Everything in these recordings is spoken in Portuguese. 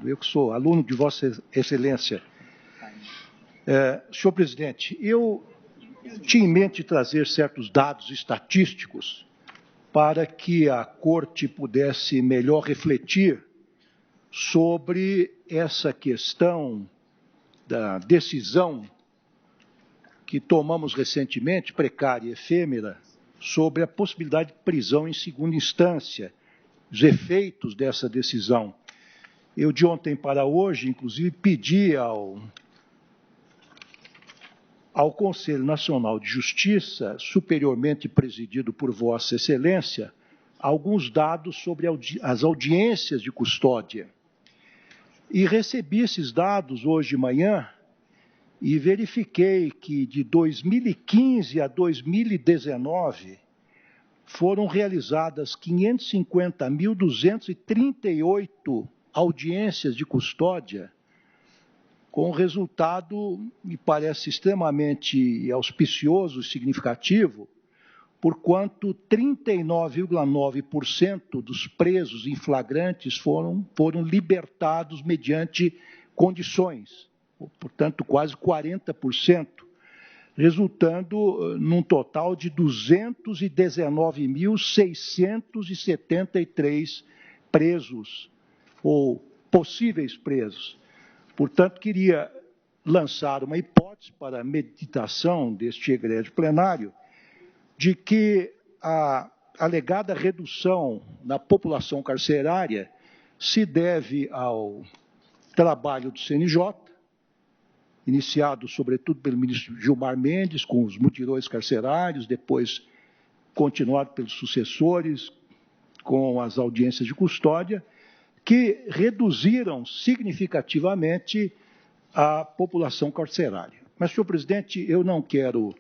Obrigado. Eu que sou aluno de Vossa Excelência. Senhor presidente, eu tinha em mente trazer certos dados estatísticos para que a Corte pudesse melhor refletir sobre essa questão da decisão que tomamos recentemente, precária e efêmera, sobre a possibilidade de prisão em segunda instância, os efeitos dessa decisão. Eu, de ontem para hoje, inclusive, pedi ao Conselho Nacional de Justiça, superiormente presidido por Vossa Excelência, alguns dados sobre as audiências de custódia. E recebi esses dados hoje de manhã e verifiquei que de 2015 a 2019 foram realizadas 550.238 audiências de custódia, com resultado, me parece extremamente auspicioso e significativo, porquanto 39,9% dos presos em flagrantes foram libertados mediante condições, portanto, quase 40%, resultando num total de 219.673 presos, ou possíveis presos. Portanto, queria lançar uma hipótese para a meditação deste egrégio plenário de que a alegada redução na população carcerária se deve ao trabalho do CNJ, iniciado, sobretudo, pelo ministro Gilmar Mendes, com os mutirões carcerários, depois continuado pelos sucessores, com as audiências de custódia, que reduziram significativamente a população carcerária. Mas, senhor presidente, eu não quero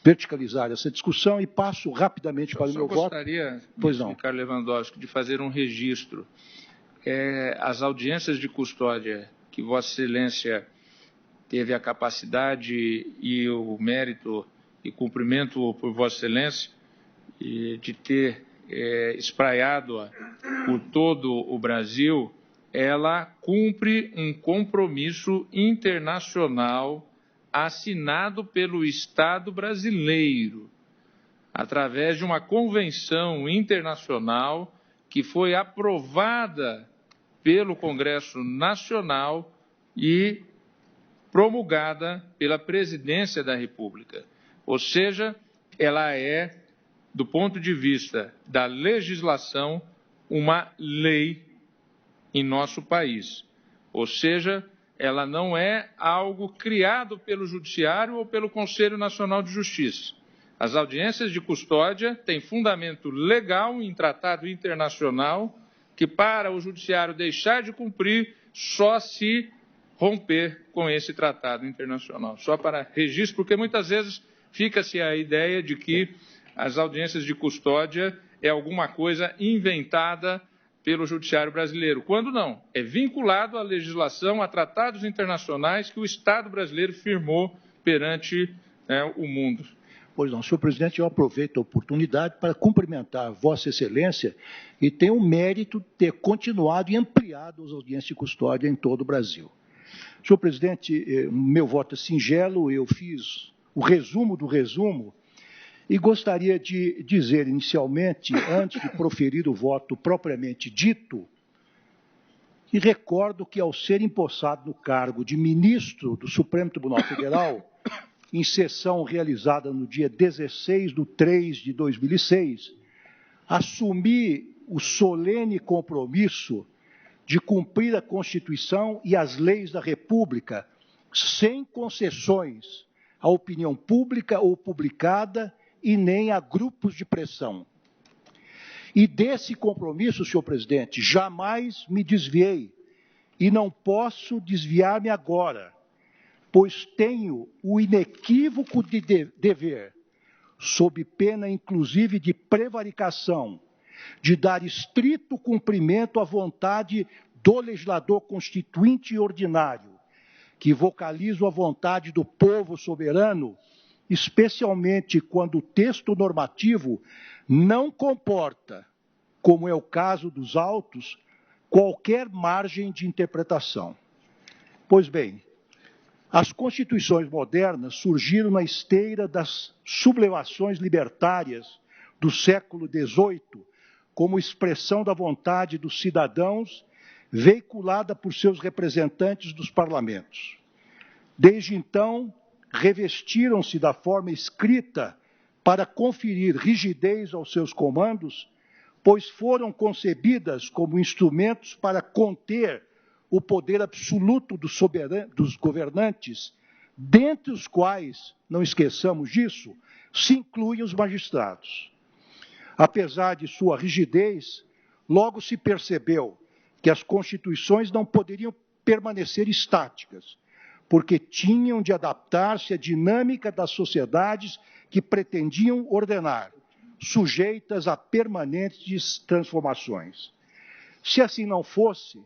verticalizar essa discussão e passo rapidamente para o meu voto. Pois não. Ricardo Lewandowski, de fazer um registro. As audiências de custódia que Vossa Excelência teve a capacidade e o mérito e cumprimento por Vossa Excelência de ter espraiado por todo o Brasil, ela cumpre um compromisso internacional assinado pelo Estado brasileiro, através de uma convenção internacional que foi aprovada pelo Congresso Nacional e promulgada pela Presidência da República. Ou seja, ela é, do ponto de vista da legislação, uma lei em nosso país. Ou seja, ela não é algo criado pelo Judiciário ou pelo Conselho Nacional de Justiça. As audiências de custódia têm fundamento legal em tratado internacional que, para o Judiciário deixar de cumprir, só se romper com esse tratado internacional. Só para registro, porque muitas vezes fica-se a ideia de que as audiências de custódia é alguma coisa inventada pelo Judiciário brasileiro, quando não. É vinculado à legislação, a tratados internacionais que o Estado brasileiro firmou perante o mundo. Pois não, senhor presidente, eu aproveito a oportunidade para cumprimentar Vossa Excelência e tenho o mérito de ter continuado e ampliado as audiências de custódia em todo o Brasil. Senhor presidente, meu voto é singelo, eu fiz o resumo do resumo e gostaria de dizer inicialmente, antes de proferir o voto propriamente dito, que recordo que ao ser empossado no cargo de ministro do Supremo Tribunal Federal, em sessão realizada no dia 16/3/2006, assumi o solene compromisso de cumprir a Constituição e as leis da República, sem concessões à opinião pública ou publicada e nem a grupos de pressão. E desse compromisso, senhor presidente, jamais me desviei e não posso desviar-me agora, pois tenho o inequívoco dever, sob pena inclusive de prevaricação, de dar estrito cumprimento à vontade do legislador constituinte e ordinário, que vocaliza a vontade do povo soberano, especialmente quando o texto normativo não comporta, como é o caso dos autos, qualquer margem de interpretação. Pois bem, as constituições modernas surgiram na esteira das sublevações libertárias do século XVIII, como expressão da vontade dos cidadãos, veiculada por seus representantes dos parlamentos. Desde então, revestiram-se da forma escrita para conferir rigidez aos seus comandos, pois foram concebidas como instrumentos para conter o poder absoluto dos governantes, dentre os quais, não esqueçamos disso, se incluem os magistrados. Apesar de sua rigidez, logo se percebeu que as constituições não poderiam permanecer estáticas, porque tinham de adaptar-se à dinâmica das sociedades que pretendiam ordenar, sujeitas a permanentes transformações. Se assim não fosse,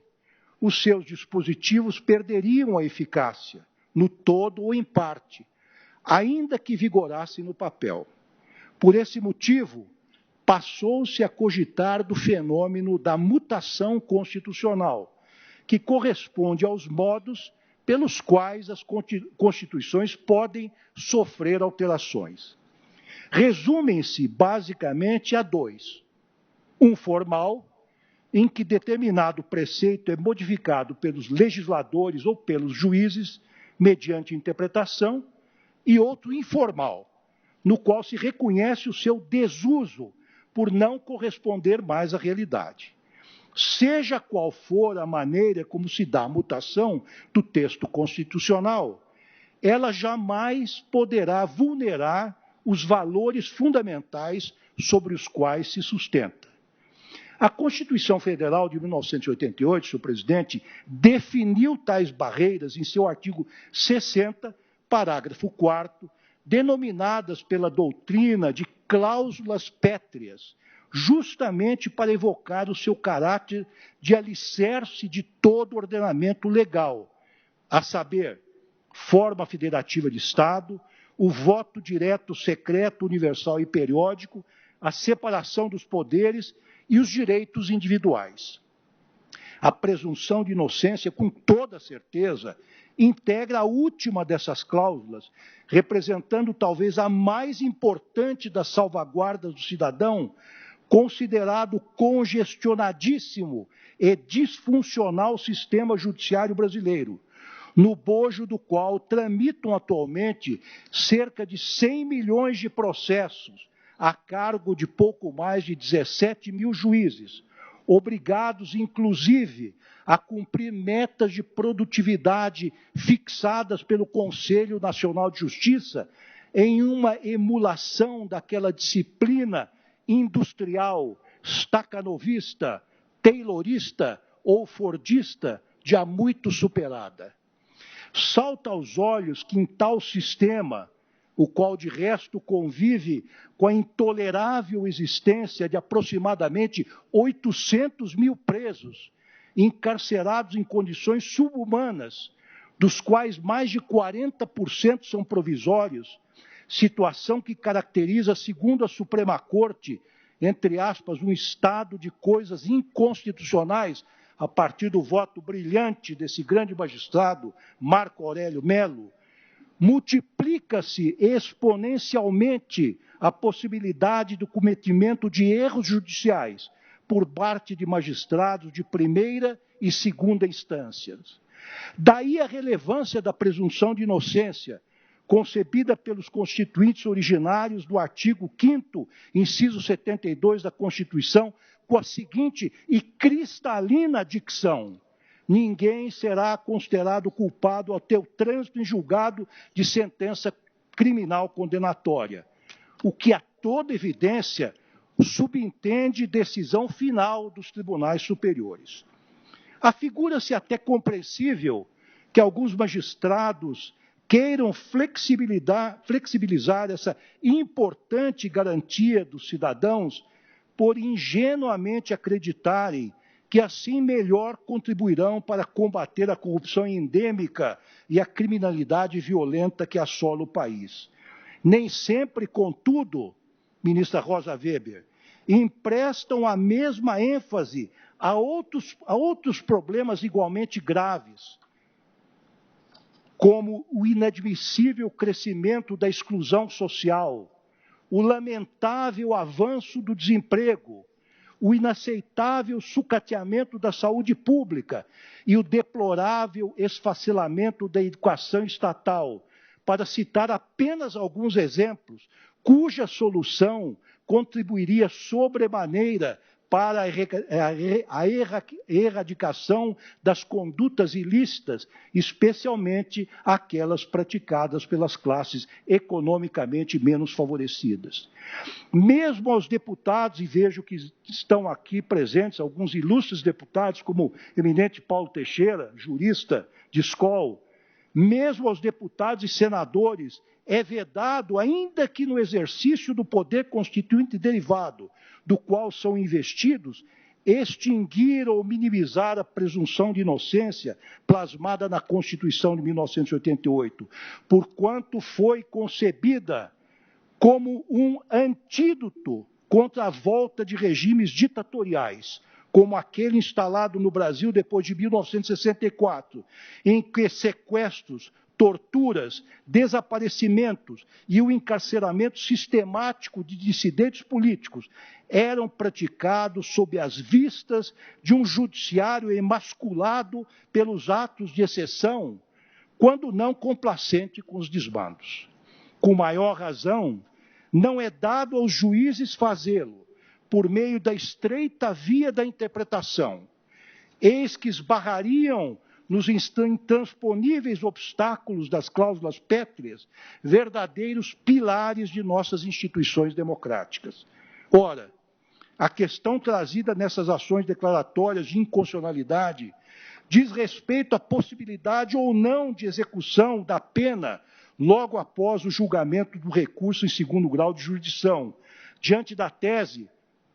os seus dispositivos perderiam a eficácia, no todo ou em parte, ainda que vigorassem no papel. Por esse motivo, passou-se a cogitar do fenômeno da mutação constitucional, que corresponde aos modos pelos quais as constituições podem sofrer alterações. Resumem-se basicamente a dois: um formal, em que determinado preceito é modificado pelos legisladores ou pelos juízes, mediante interpretação, e outro informal, no qual se reconhece o seu desuso por não corresponder mais à realidade. Seja qual for a maneira como se dá a mutação do texto constitucional, ela jamais poderá vulnerar os valores fundamentais sobre os quais se sustenta. A Constituição Federal de 1988, senhor presidente, definiu tais barreiras em seu artigo 60, parágrafo 4º, denominadas pela doutrina de cláusulas pétreas, justamente para evocar o seu caráter de alicerce de todo ordenamento legal, a saber, forma federativa de Estado, o voto direto, secreto, universal e periódico, a separação dos poderes e os direitos individuais. A presunção de inocência, com toda certeza, integra a última dessas cláusulas, representando talvez a mais importante das salvaguardas do cidadão, considerado congestionadíssimo e disfuncional sistema judiciário brasileiro, no bojo do qual tramitam atualmente cerca de 100 milhões de processos, a cargo de pouco mais de 17 mil juízes, obrigados, inclusive, a cumprir metas de produtividade fixadas pelo Conselho Nacional de Justiça, em uma emulação daquela disciplina industrial, stacanovista, taylorista ou fordista, já muito superada. Salta aos olhos que em tal sistema, o qual de resto convive com a intolerável existência de aproximadamente 800 mil presos, encarcerados em condições subhumanas, dos quais mais de 40% são provisórios, situação que caracteriza, segundo a Suprema Corte, entre aspas, um estado de coisas inconstitucionais, a partir do voto brilhante desse grande magistrado, Marco Aurélio Melo, multiplica-se exponencialmente a possibilidade do cometimento de erros judiciais por parte de magistrados de primeira e segunda instâncias. Daí a relevância da presunção de inocência, concebida pelos constituintes originários do artigo 5º, inciso 72 da Constituição, com a seguinte e cristalina dicção: ninguém será considerado culpado até o trânsito em julgado de sentença criminal condenatória, o que, a toda evidência, subentende decisão final dos tribunais superiores. Afigura-se até compreensível que alguns magistrados queiram flexibilizar essa importante garantia dos cidadãos por ingenuamente acreditarem que assim melhor contribuirão para combater a corrupção endêmica e a criminalidade violenta que assola o país. Nem sempre, contudo, ministra Rosa Weber, emprestam a mesma ênfase há outros problemas igualmente graves, como o inadmissível crescimento da exclusão social, o lamentável avanço do desemprego, o inaceitável sucateamento da saúde pública e o deplorável esfacelamento da educação estatal, para citar apenas alguns exemplos, cuja solução contribuiria sobremaneira para a erradicação das condutas ilícitas, especialmente aquelas praticadas pelas classes economicamente menos favorecidas. Mesmo aos deputados, e vejo que estão aqui presentes alguns ilustres deputados, como o eminente Paulo Teixeira, jurista de escola, mesmo aos deputados e senadores, é vedado, ainda que no exercício do poder constituinte derivado, do qual são investidos, extinguir ou minimizar a presunção de inocência plasmada na Constituição de 1988, porquanto foi concebida como um antídoto contra a volta de regimes ditatoriais, como aquele instalado no Brasil depois de 1964, em que sequestros, torturas, desaparecimentos e o encarceramento sistemático de dissidentes políticos eram praticados sob as vistas de um judiciário emasculado pelos atos de exceção, quando não complacente com os desmandos. Com maior razão, não é dado aos juízes fazê-lo por meio da estreita via da interpretação, eis que esbarrariam nos intransponíveis obstáculos das cláusulas pétreas, verdadeiros pilares de nossas instituições democráticas. Ora, a questão trazida nessas ações declaratórias de inconstitucionalidade diz respeito à possibilidade ou não de execução da pena logo após o julgamento do recurso em segundo grau de jurisdição, diante da tese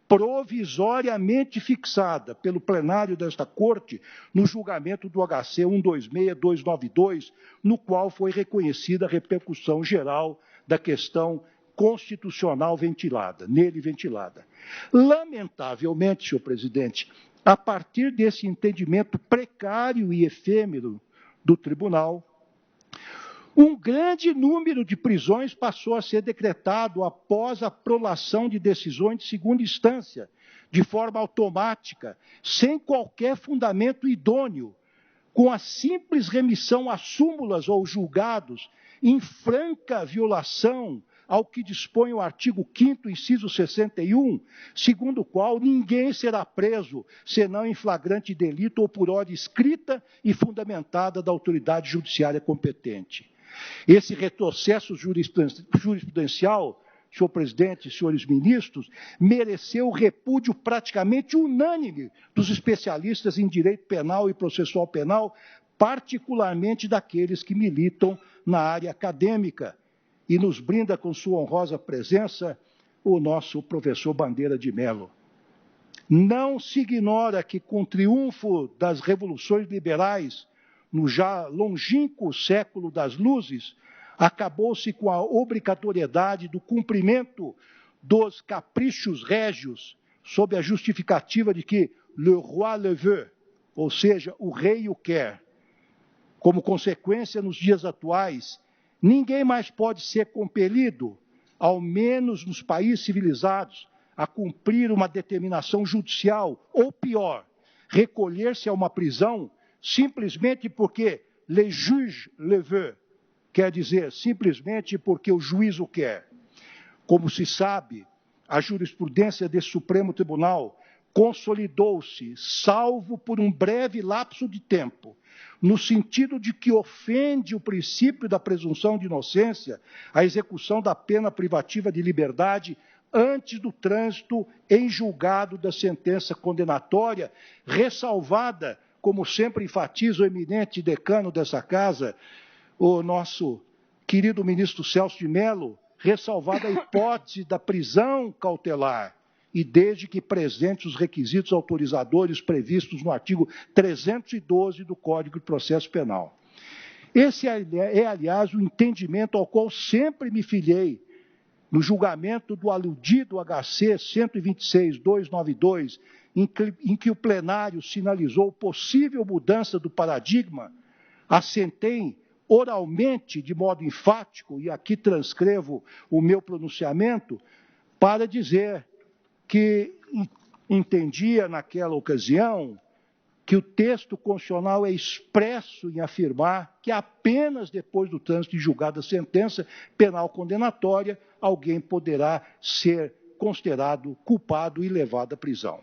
provisoriamente fixada pelo plenário desta Corte no julgamento do HC 126292, no qual foi reconhecida a repercussão geral da questão constitucional nele ventilada. Lamentavelmente, senhor presidente, a partir desse entendimento precário e efêmero do tribunal, um grande número de prisões passou a ser decretado após a prolação de decisões de segunda instância, de forma automática, sem qualquer fundamento idôneo, com a simples remissão a súmulas ou julgados, em franca violação ao que dispõe o artigo 5º, inciso 61, segundo o qual ninguém será preso, senão em flagrante delito ou por ordem escrita e fundamentada da autoridade judiciária competente. Esse retrocesso jurisprudencial, senhor presidente e senhores ministros, mereceu o repúdio praticamente unânime dos especialistas em direito penal e processual penal, particularmente daqueles que militam na área acadêmica. E nos brinda com sua honrosa presença o nosso professor Bandeira de Mello. Não se ignora que, com o triunfo das revoluções liberais, no já longínquo século das luzes, acabou-se com a obrigatoriedade do cumprimento dos caprichos régios, sob a justificativa de que le roi le veut, ou seja, o rei o quer. Como consequência, nos dias atuais, ninguém mais pode ser compelido, ao menos nos países civilizados, a cumprir uma determinação judicial, ou pior, recolher-se a uma prisão simplesmente porque le juge le veut, quer dizer, simplesmente porque o juiz o quer. Como se sabe, a jurisprudência desse Supremo Tribunal consolidou-se, salvo por um breve lapso de tempo, no sentido de que ofende o princípio da presunção de inocência a execução da pena privativa de liberdade antes do trânsito em julgado da sentença condenatória, ressalvada, como sempre enfatiza o eminente decano dessa casa, o nosso querido ministro Celso de Mello, ressalvada a hipótese da prisão cautelar, e desde que presentes os requisitos autorizadores previstos no artigo 312 do Código de Processo Penal. Esse é, aliás, o entendimento ao qual sempre me filiei no julgamento do aludido HC 126.292, em que o plenário sinalizou possível mudança do paradigma, assentei oralmente, de modo enfático, e aqui transcrevo o meu pronunciamento, para dizer que entendia naquela ocasião que o texto constitucional é expresso em afirmar que apenas depois do trânsito e julgada a sentença penal condenatória, alguém poderá ser considerado culpado e levado à prisão.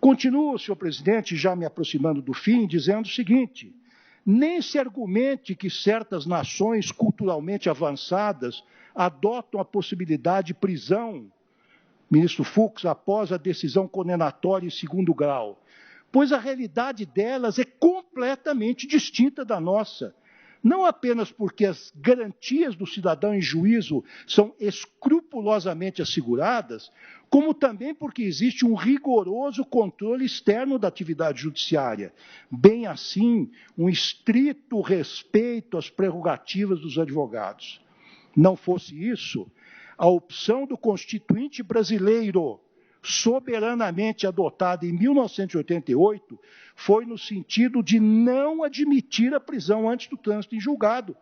Continuo, senhor presidente, já me aproximando do fim, dizendo o seguinte: nem se argumente que certas nações culturalmente avançadas adotam a possibilidade de prisão, ministro Fux, após a decisão condenatória em segundo grau, pois a realidade delas é completamente distinta da nossa. Não apenas porque as garantias do cidadão em juízo são escrupulosamente asseguradas, como também porque existe um rigoroso controle externo da atividade judiciária. Bem assim, um estrito respeito às prerrogativas dos advogados. Não fosse isso, a opção do Constituinte brasileiro, soberanamente adotada em 1988, foi no sentido de não admitir a prisão antes do trânsito em julgado,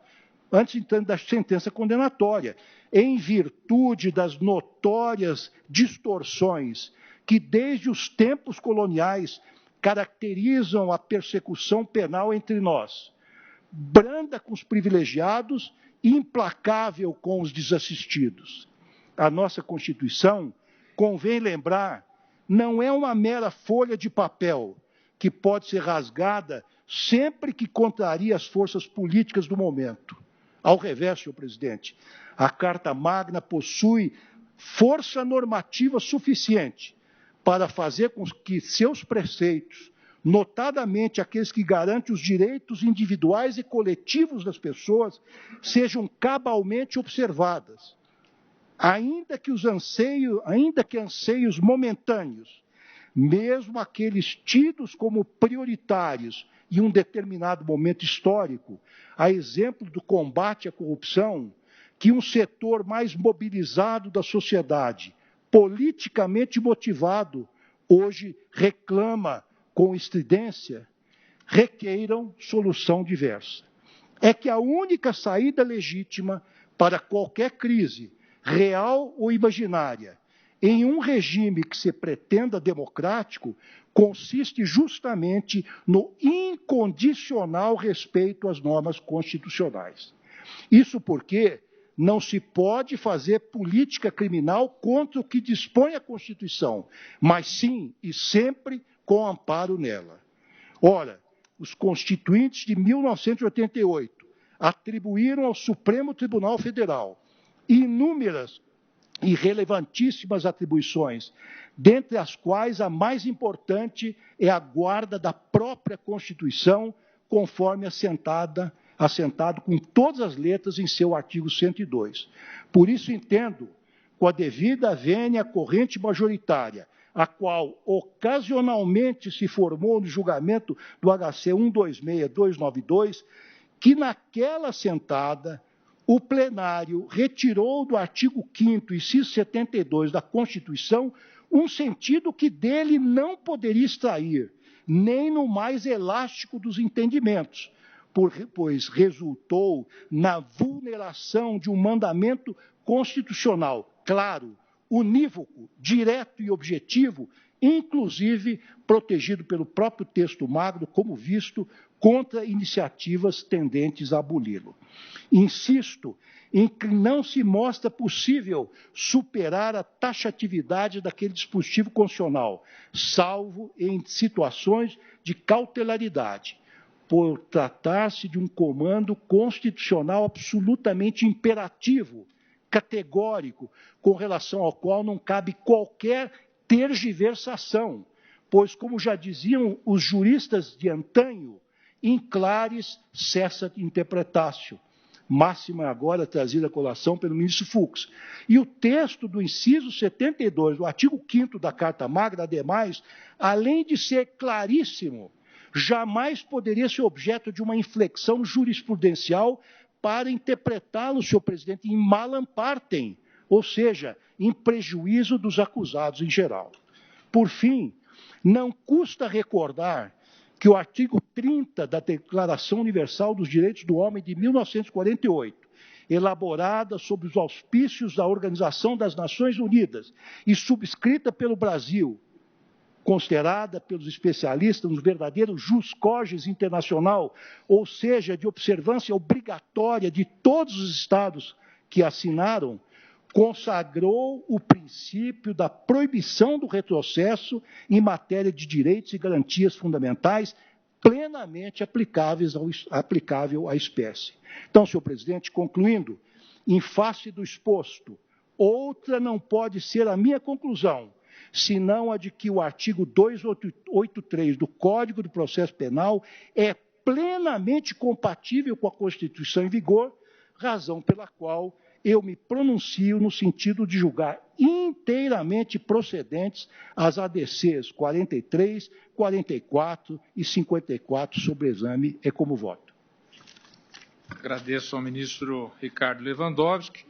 antes então da sentença condenatória, em virtude das notórias distorções que desde os tempos coloniais caracterizam a persecução penal entre nós, branda com os privilegiados e implacável com os desassistidos. A nossa Constituição, convém lembrar, não é uma mera folha de papel que pode ser rasgada sempre que contraria as forças políticas do momento. Ao revés, senhor presidente, a Carta Magna possui força normativa suficiente para fazer com que seus preceitos, notadamente aqueles que garantem os direitos individuais e coletivos das pessoas, sejam cabalmente observadas. Ainda que anseios momentâneos, mesmo aqueles tidos como prioritários em um determinado momento histórico, a exemplo do combate à corrupção, que um setor mais mobilizado da sociedade, politicamente motivado, hoje reclama com estridência, requeiram solução diversa. É que a única saída legítima para qualquer crise, real ou imaginária, em um regime que se pretenda democrático, consiste justamente no incondicional respeito às normas constitucionais. Isso porque não se pode fazer política criminal contra o que dispõe a Constituição, mas sim e sempre com amparo nela. Ora, os constituintes de 1988 atribuíram ao Supremo Tribunal Federal inúmeras e relevantíssimas atribuições, dentre as quais a mais importante é a guarda da própria Constituição, conforme assentado com todas as letras em seu artigo 102. Por isso entendo, com a devida vênia corrente majoritária, a qual ocasionalmente se formou no julgamento do HC 126292, que naquela assentada o plenário retirou do artigo 5º, inciso 72 da Constituição, um sentido que dele não poderia extrair, nem no mais elástico dos entendimentos, pois resultou na vulneração de um mandamento constitucional claro, unívoco, direto e objetivo, inclusive protegido pelo próprio texto magno, como visto, contra iniciativas tendentes a aboli-lo. Insisto em que não se mostra possível superar a taxatividade daquele dispositivo constitucional, salvo em situações de cautelaridade, por tratar-se de um comando constitucional absolutamente imperativo, categórico, com relação ao qual não cabe qualquer tergiversação, pois, como já diziam os juristas de antanho, in claris cessat interpretatio, máxima agora trazida à colação pelo ministro Fux. E o texto do inciso 72 do artigo 5º da Carta Magna, ademais, além de ser claríssimo, jamais poderia ser objeto de uma inflexão jurisprudencial para interpretá-lo, senhor presidente, em malam partem, ou seja, em prejuízo dos acusados em geral. Por fim, Não custa recordar que o artigo 30 da Declaração Universal dos Direitos do Homem de 1948, elaborada sob os auspícios da Organização das Nações Unidas e subscrita pelo Brasil, considerada pelos especialistas um verdadeiro jus cogens internacional, ou seja, de observância obrigatória de todos os Estados que assinaram, consagrou o princípio da proibição do retrocesso em matéria de direitos e garantias fundamentais plenamente aplicável à espécie. Então, senhor presidente, concluindo, em face do exposto, outra não pode ser a minha conclusão, senão a de que o artigo 283 do Código de Processo Penal é plenamente compatível com a Constituição em vigor, razão pela qual eu me pronuncio no sentido de julgar inteiramente procedentes as ADCs 43, 44 e 54 sobre exame e como voto. Agradeço ao ministro Ricardo Lewandowski.